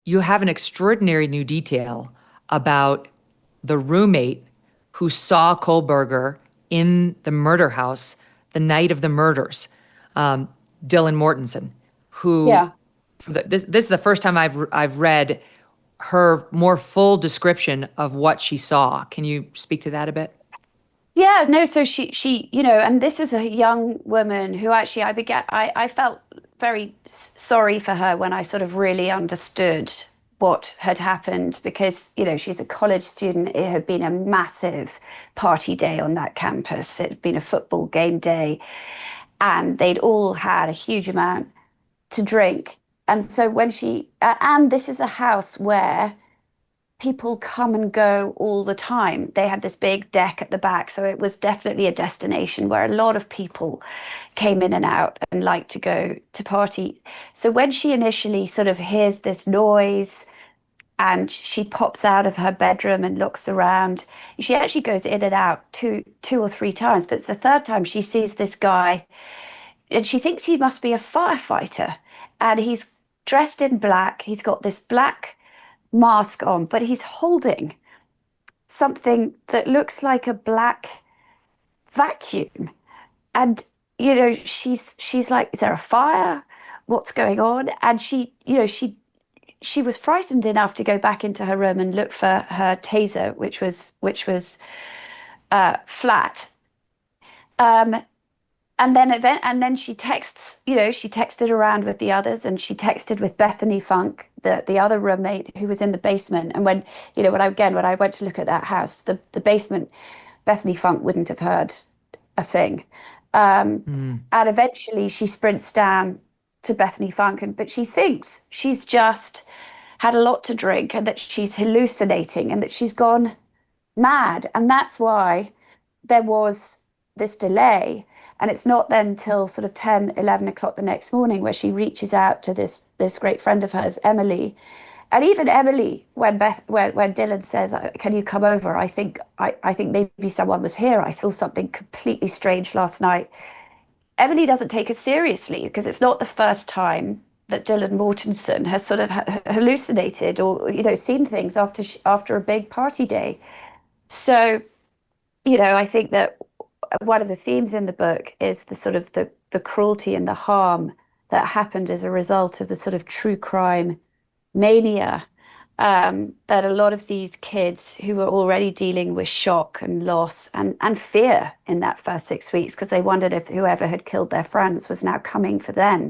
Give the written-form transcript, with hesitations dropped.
you have an extraordinary new detail about the roommate who saw Kohlberger in the murder house the night of the murders, um, Dylan Mortensen, who Yeah. this is the first time I've read her more full description of what she saw. Can you speak to that a bit? Yeah, no, so and this is a young woman who actually I felt very sorry for her when I sort of really understood what had happened because, she's a college student. It had been a massive party day on that campus. It had been a football game day, and they'd all had a huge amount to drink. And so and this is a house where people come and go all the time. They had this big deck at the back, so it was definitely a destination where a lot of people came in and out and liked to go to party. So when she initially sort of hears this noise and she pops out of her bedroom and looks around, she actually goes in and out two or three times, but it's the third time she sees this guy and she thinks he must be a firefighter, and he's dressed in black. He's got this black mask on, but he's holding something that looks like a black vacuum. And she's like, "Is there a fire? What's going on?" And she was frightened enough to go back into her room and look for her taser, which was flat. Um, and then she texted around with the others, and she texted with Bethany Funk, the other roommate who was in the basement. And when I went to look at that house, the basement, Bethany Funk wouldn't have heard a thing. Um, Mm. and eventually she sprints down to Bethany Funk, but she thinks she's just had a lot to drink and that she's hallucinating and that she's gone mad. And that's why there was this delay. And it's not then till sort of 10, 11 o'clock the next morning where she reaches out to this great friend of hers, Emily. And even Emily, when Dylan says, "Can you come over? I think maybe someone was here. I saw something completely strange last night." Emily doesn't take it seriously because it's not the first time that Dylan Mortensen has sort of hallucinated or seen things after a big party day. So I think that one of the themes in the book is the sort of the cruelty and the harm that happened as a result of the sort of true crime mania, that a lot of these kids who were already dealing with shock and loss and fear in that first 6 weeks because they wondered if whoever had killed their friends was now coming for them.